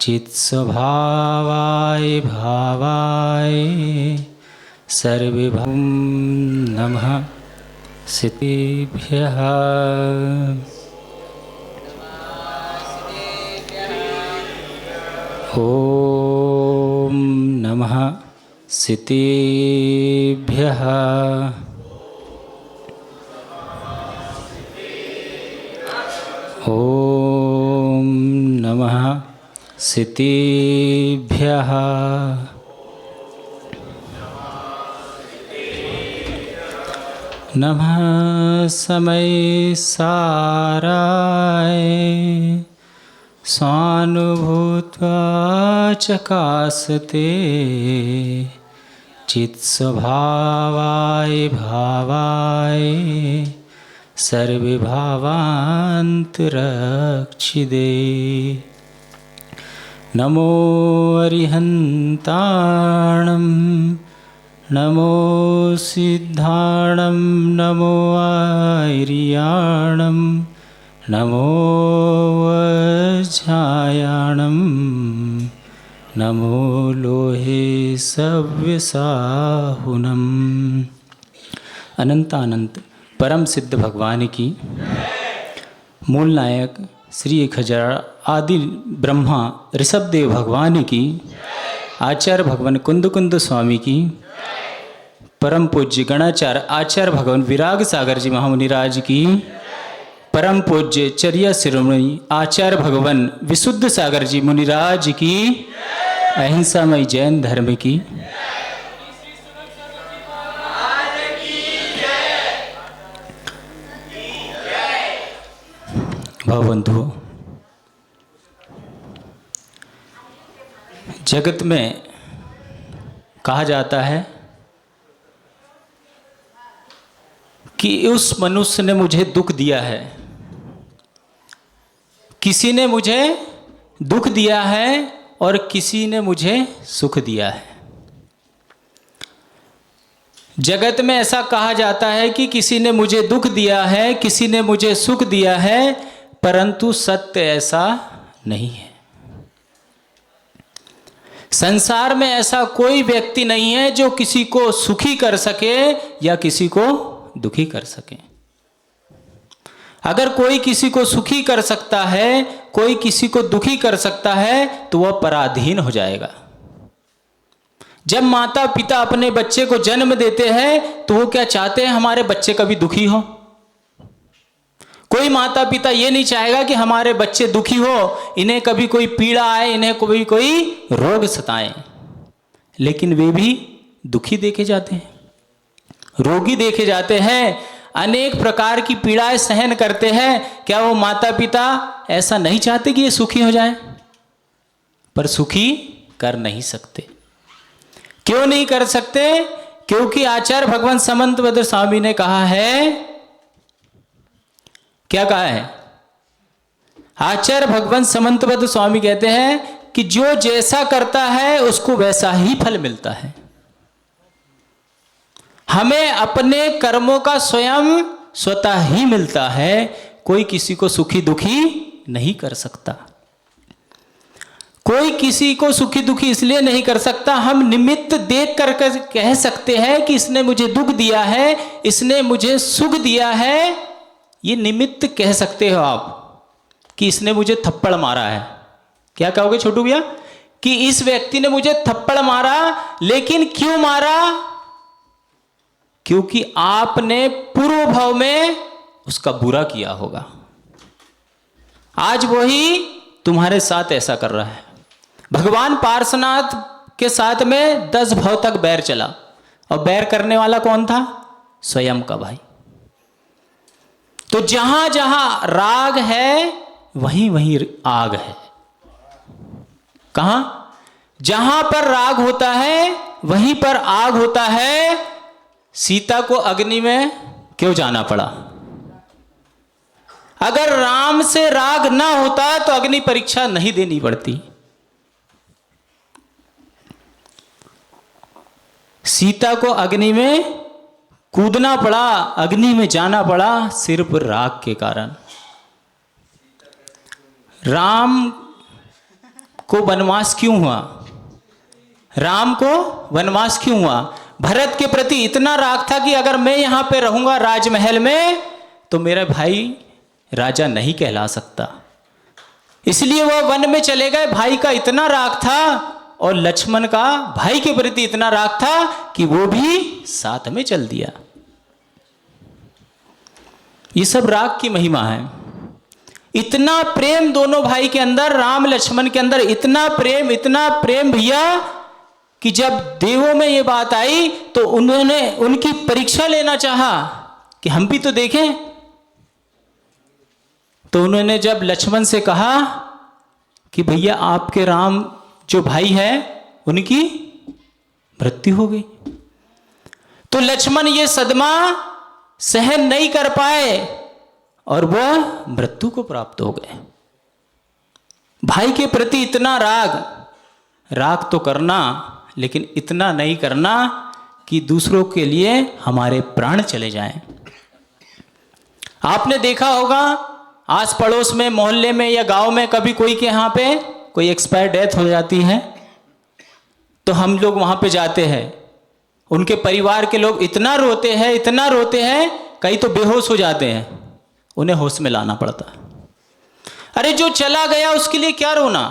चित्स्वभावाय भावाय सर्वभौम नमः सिद्धिभ्यः। ॐ नमः सिद्धिभ्यः। ॐ नमः सिद्धिभ्यः। नमः समय साराय स्वानुभूत्वा चकासते चित्स्वभावाय भावाय सर्वभावान्तरक्षिदे। नमो अरिहन्ताणं नमो सिद्धाणं नमो आर्याणं नमो वज्रायाणं नमो लोहे सव्यसाहुनम्। अनंतानंत परम सिद्ध भगवान की, मूल नायक श्री 1000 आदि ब्रह्मा ऋषभदेव भगवान की, आचार्य भगवान कुंद कुंद स्वामी की, परम पूज्य गणाचार्य आचार्य भगवान विराग सागर जी महामुनिराज की, परम पूज्य चर्या शिरोमणि आचार्य भगवान विशुद्ध सागर जी मुनिराज की, अहिंसामय जैन धर्म की। भावबंधुओं, जगत में कहा जाता है कि उस मनुष्य ने मुझे दुख दिया है, किसी ने मुझे दुख दिया है और किसी ने मुझे सुख दिया है। जगत में ऐसा कहा जाता है कि किसी ने मुझे दुख दिया है, किसी ने मुझे सुख दिया है, परंतु सत्य ऐसा नहीं है। संसार में ऐसा कोई व्यक्ति नहीं है जो किसी को सुखी कर सके या किसी को दुखी कर सके। अगर कोई किसी को सुखी कर सकता है, कोई किसी को दुखी कर सकता है, तो वह पराधीन हो जाएगा। जब माता पिता अपने बच्चे को जन्म देते हैं तो वो क्या चाहते हैं? हमारे बच्चे कभी दुखी हो। कोई माता पिता ये नहीं चाहेगा कि हमारे बच्चे दुखी हो, इन्हें कभी कोई पीड़ा आए, इन्हें कभी कोई रोग सताए। लेकिन वे भी दुखी देखे जाते हैं, रोगी देखे जाते हैं, अनेक प्रकार की पीड़ाएं सहन करते हैं। क्या वो माता पिता ऐसा नहीं चाहते कि ये सुखी हो जाए? पर सुखी कर नहीं सकते। क्यों नहीं कर सकते? क्योंकि आचार्य भगवान समंतभद्र स्वामी ने कहा है, क्या कहा है? आचार्य भगवान समंतभद्र स्वामी कहते हैं कि जो जैसा करता है उसको वैसा ही फल मिलता है। हमें अपने कर्मों का स्वयं स्वतः ही मिलता है। कोई किसी को सुखी दुखी नहीं कर सकता। कोई किसी को सुखी दुखी इसलिए नहीं कर सकता, हम निमित्त देख कर कह सकते हैं कि इसने मुझे दुख दिया है, इसने मुझे सुख दिया है। ये निमित्त कह सकते हो आप कि इसने मुझे थप्पड़ मारा है। क्या कहोगे छोटू भैया? कि इस व्यक्ति ने मुझे थप्पड़ मारा, लेकिन क्यों मारा? क्योंकि आपने पूर्व भाव में उसका बुरा किया होगा। आज वही तुम्हारे साथ ऐसा कर रहा है। भगवान पार्श्वनाथ के साथ में 10 भाव तक बैर चला, और बैर करने वाला कौन था? स्वयं का भाई। तो जहां जहां राग है वहीं वहीं आग है। कहां? जहां पर राग होता है वहीं पर आग होता है। सीता को अग्नि में क्यों जाना पड़ा? अगर राम से राग ना होता तो अग्नि परीक्षा नहीं देनी पड़ती। सीता को अग्नि में कूदना पड़ा, अग्नि में जाना पड़ा सिर पर राग के कारण। राम को वनवास क्यों हुआ? राम को वनवास क्यों हुआ? भरत के प्रति इतना राग था कि अगर मैं यहां पे रहूंगा राजमहल में तो मेरा भाई राजा नहीं कहला सकता, इसलिए वह वन में चले गए। भाई का इतना राग था और लक्ष्मण का भाई के प्रति इतना राग था कि वो भी साथ में चल दिया। ये सब राग की महिमा है। इतना प्रेम दोनों भाई के अंदर, राम लक्ष्मण के अंदर इतना प्रेम भैया कि जब देवों में ये बात आई तो उन्होंने उनकी परीक्षा लेना चाहा कि हम भी तो देखें। तो उन्होंने जब लक्ष्मण से कहा कि भैया आपके राम जो भाई है उनकी मृत्यु हो गई, तो लक्ष्मण ये सदमा सहन नहीं कर पाए और वह मृत्यु को प्राप्त हो गए। भाई के प्रति इतना राग तो करना, लेकिन इतना नहीं करना कि दूसरों के लिए हमारे प्राण चले जाएं। आपने देखा होगा आस पड़ोस में, मोहल्ले में या गांव में कभी कोई के यहाँ पे कोई एक्सपायर डेथ हो जाती है तो हम लोग वहां पे जाते हैं। उनके परिवार के लोग इतना रोते हैं, कई तो बेहोश हो जाते हैं, उन्हें होश में लाना पड़ता है। अरे जो चला गया उसके लिए क्या रोना,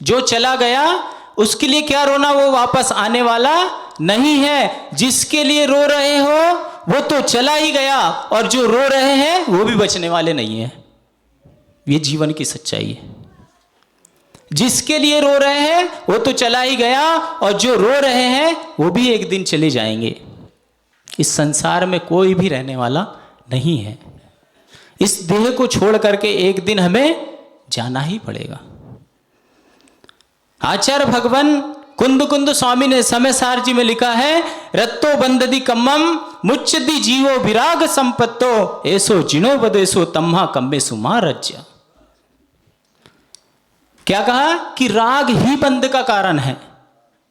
जो चला गया उसके लिए क्या रोना, वो वापस आने वाला नहीं है। जिसके लिए रो रहे हो वो तो चला ही गया, और जो रो रहे हैं वो भी बचने वाले नहीं है। ये जीवन की सच्चाई है। जिसके लिए रो रहे हैं वो तो चला ही गया, और जो रो रहे हैं वो भी एक दिन चले जाएंगे। इस संसार में कोई भी रहने वाला नहीं है। इस देह को छोड़ करके एक दिन हमें जाना ही पड़ेगा। आचार्य भगवान कुंद स्वामी ने समय सार जी में लिखा है, रत्तो बंददी कम्मम मुच्चदी जीवो विराग संपत्तो ऐसो जिनो बदेसो तम्हा कम्मे सुमारज्य। क्या कहा कि राग ही बंद का कारण है।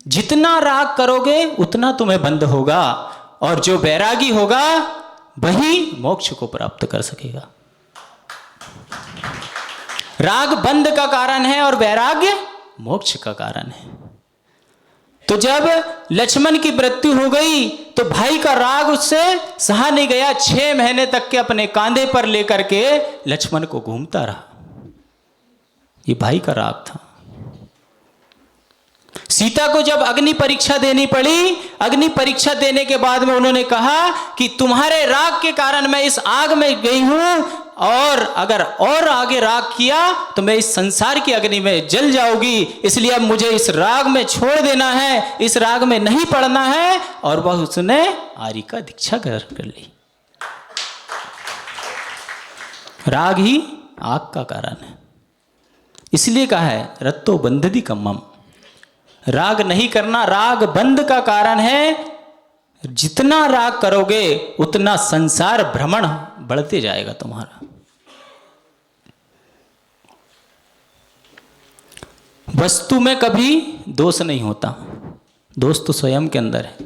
जितना राग करोगे उतना तुम्हें बंद होगा, और जो वैरागी होगा वही मोक्ष को प्राप्त कर सकेगा। राग बंद का कारण है और वैराग्य मोक्ष का कारण है। तो जब लक्ष्मण की मृत्यु हो गई तो भाई का राग उससे सहा नहीं गया। 6 महीने तक के अपने कांधे पर लेकर के लक्ष्मण को घूमता रहा। ये भाई का राग था। सीता को जब अग्नि परीक्षा देनी पड़ी, अग्नि परीक्षा देने के बाद में उन्होंने कहा कि तुम्हारे राग के कारण मैं इस आग में गई हूं, और अगर और आगे राग किया तो मैं इस संसार की अग्नि में जल जाऊंगी, इसलिए अब मुझे इस राग में छोड़ देना है, इस राग में नहीं पड़ना है। और वह उसने आर्य का दीक्षा कर ली। राग ही आग का कारण है। इसलिए कहा है रत्तो बंधदी कम्मम, राग नहीं करना राग बंद का कारण है। जितना राग करोगे उतना संसार भ्रमण बढ़ते जाएगा तुम्हारा। वस्तु में कभी दोष नहीं होता, दोष तो स्वयं के अंदर है।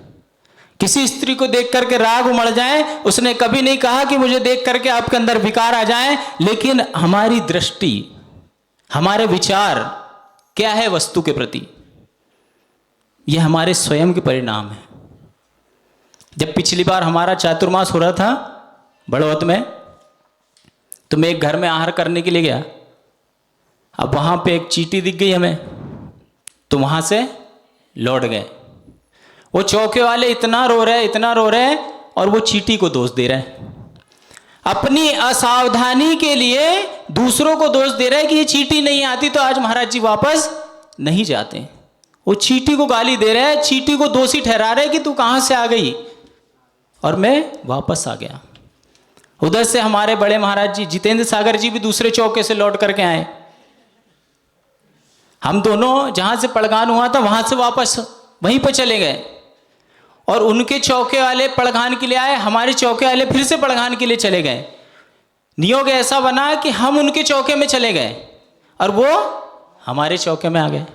किसी स्त्री को देख करके राग उमड़ जाए, उसने कभी नहीं कहा कि मुझे देख करके आपके अंदर विकार आ जाए, लेकिन हमारी दृष्टि, हमारे विचार क्या है वस्तु के प्रति, यह हमारे स्वयं के परिणाम है। जब पिछली बार हमारा चातुर्मास हो रहा था बड़ौत में, तो मैं एक घर में आहार करने के लिए गया। अब वहाँ पे एक चींटी दिख गई हमें, तो वहाँ से लौट गए। वो चौके वाले इतना रो रहे और वो चींटी को दोष दे रहे हैं। अपनी असावधानी के लिए दूसरों को दोष दे रहे हैं कि ये चींटी नहीं आती तो आज महाराज जी वापस नहीं जाते। वो चींटी को गाली दे रहे हैं, चींटी को दोषी ठहरा रहे कि तू कहाँ से आ गई और मैं वापस आ गया। उधर से हमारे बड़े महाराज जी जितेंद्र सागर जी भी दूसरे चौके से लौट करके आए। हम दोनों जहां से पड़गान हुआ था वहां से वापस वहीं पर चले गए, और उनके चौके वाले पड़गान के लिए आए, हमारे चौके वाले फिर से पड़गान के लिए चले गए। नियोग ऐसा बना कि हम उनके चौके में चले गए और वो हमारे चौके में आ गए।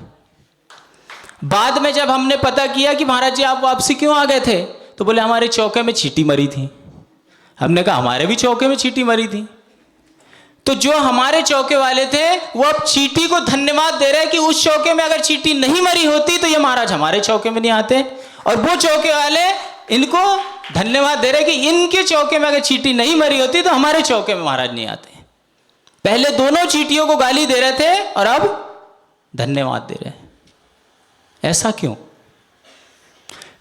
बाद में जब हमने पता किया कि महाराज जी आप वापसी क्यों आ गए थे, तो बोले हमारे चौके में चींटी मरी थी। हमने कहा हमारे भी चौके में चींटी मरी थी। तो जो हमारे चौके वाले थे वो अब चींटी को धन्यवाद दे रहे कि उस चौके में अगर चींटी नहीं मरी होती तो ये महाराज हमारे चौके में नहीं आते, और वो चौके वाले इनको धन्यवाद दे रहे कि इनके चौके में अगर चींटी नहीं मरी होती तो हमारे चौके में महाराज नहीं आते। पहले दोनों चींटियों को गाली दे रहे थे और अब धन्यवाद दे रहे। ऐसा क्यों?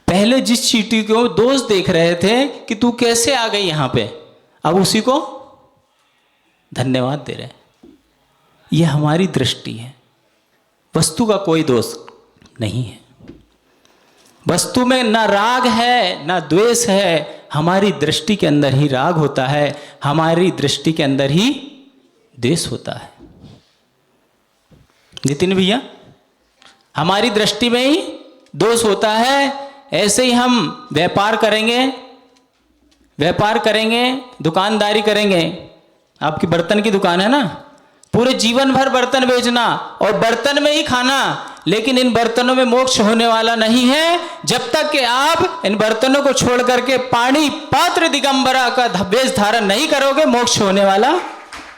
पहले जिस चींटी को दोस्त देख रहे थे कि तू कैसे आ गई यहां पे, अब उसी को धन्यवाद दे रहे। यह हमारी दृष्टि है, वस्तु का कोई दोष नहीं है। वस्तु में ना राग है ना द्वेष है, हमारी दृष्टि के अंदर ही राग होता है, हमारी दृष्टि के अंदर ही द्वेष होता है। नितिन भैया, हमारी दृष्टि में ही दोष होता है। ऐसे ही हम व्यापार करेंगे, दुकानदारी करेंगे। आपकी बर्तन की दुकान है ना, पूरे जीवन भर बर्तन बेचना और बर्तन में ही खाना, लेकिन इन बर्तनों में मोक्ष होने वाला नहीं है जब तक कि आप इन बर्तनों को छोड़ करके पाणी पात्र दिगंबरा का वेश धारण नहीं करोगे, मोक्ष होने वाला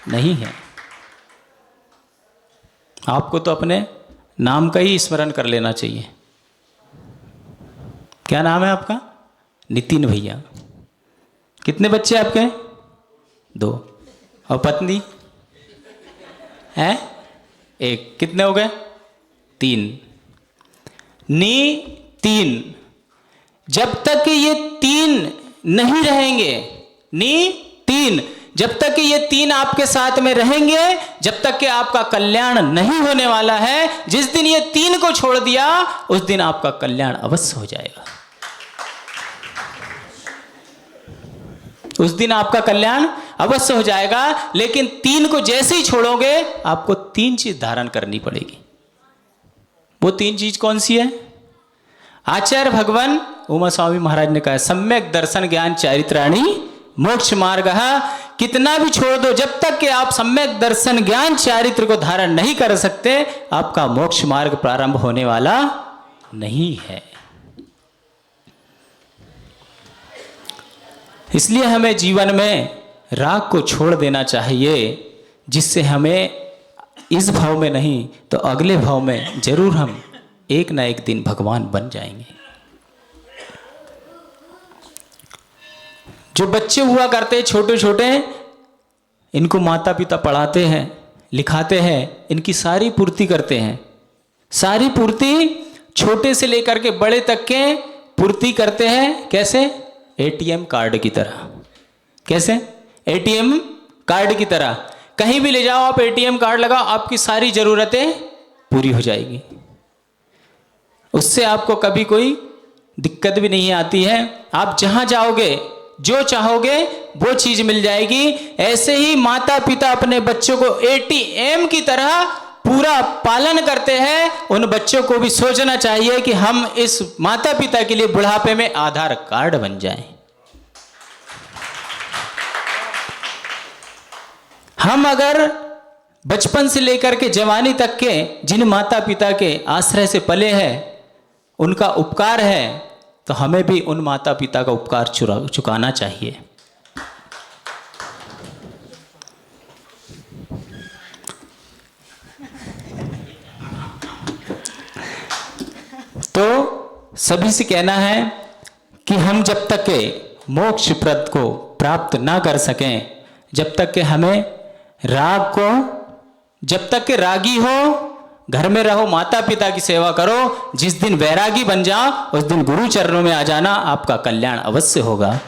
नहीं है। आपको तो अपने नाम का ही स्मरण कर लेना चाहिए। क्या नाम है आपका? नितिन भैया। कितने बच्चे आपके? 2। और पत्नी है 1। कितने हो गए? 3। तीन। जब तक कि ये 3 नहीं रहेंगे, जब तक कि ये 3 आपके साथ में रहेंगे, जब तक कि आपका कल्याण नहीं होने वाला है। जिस दिन ये 3 को छोड़ दिया उस दिन आपका कल्याण अवश्य हो जाएगा। उस दिन आपका कल्याण अवश्य हो जाएगा। लेकिन 3 को जैसे ही छोड़ोगे आपको 3 चीज धारण करनी पड़ेगी। वो 3 चीज कौन सी है? आचार्य भगवान उमा स्वामी महाराज ने कहा, सम्यक दर्शन ज्ञान चारित्राणी मोक्ष मार्ग। कितना भी छोड़ दो, जब तक कि आप सम्यक दर्शन ज्ञान चारित्र को धारण नहीं कर सकते, आपका मोक्ष मार्ग प्रारंभ होने वाला नहीं है। इसलिए हमें जीवन में राग को छोड़ देना चाहिए, जिससे हमें इस भाव में नहीं तो अगले भाव में जरूर हम एक ना एक दिन भगवान बन जाएंगे। जो बच्चे हुआ करते हैं छोटे छोटे, इनको माता पिता पढ़ाते हैं, लिखाते हैं, इनकी सारी पूर्ति करते हैं। सारी पूर्ति छोटे से लेकर के बड़े तक के पूर्ति करते हैं। कैसे? एटीएम कार्ड की तरह। कैसे? एटीएम कार्ड की तरह। कहीं भी ले जाओ आप, एटीएम कार्ड लगाओ, आपकी सारी जरूरतें पूरी हो जाएगी। उससे आपको कभी कोई दिक्कत भी नहीं आती है। आप जहां जाओगे जो चाहोगे वो चीज मिल जाएगी। ऐसे ही माता पिता अपने बच्चों को एटीएम की तरह पूरा पालन करते हैं। उन बच्चों को भी सोचना चाहिए कि हम इस माता पिता के लिए बुढ़ापे में आधार कार्ड बन जाएं। हम अगर बचपन से लेकर के जवानी तक के जिन माता पिता के आश्रय से पले हैं, उनका उपकार है, तो हमें भी उन माता पिता का उपकार चुकाना चाहिए। तो सभी से कहना है कि हम जब तक के मोक्ष प्रद को प्राप्त ना कर सकें, जब तक के हमें राग को, जब तक के रागी हो, घर में रहो, माता पिता की सेवा करो। जिस दिन वैरागी बन जाओ उस दिन गुरु चरणों में आ जाना, आपका कल्याण अवश्य होगा।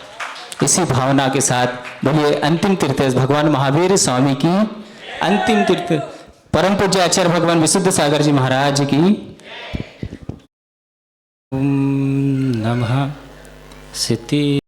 इसी भावना के साथ बोलिए अंतिम तीर्थेश भगवान महावीर स्वामी की अंतिम तीर्थ परम पूज्य आचार्य भगवान विशुद्ध सागर जी महाराज की। ओम नमः सिद्धि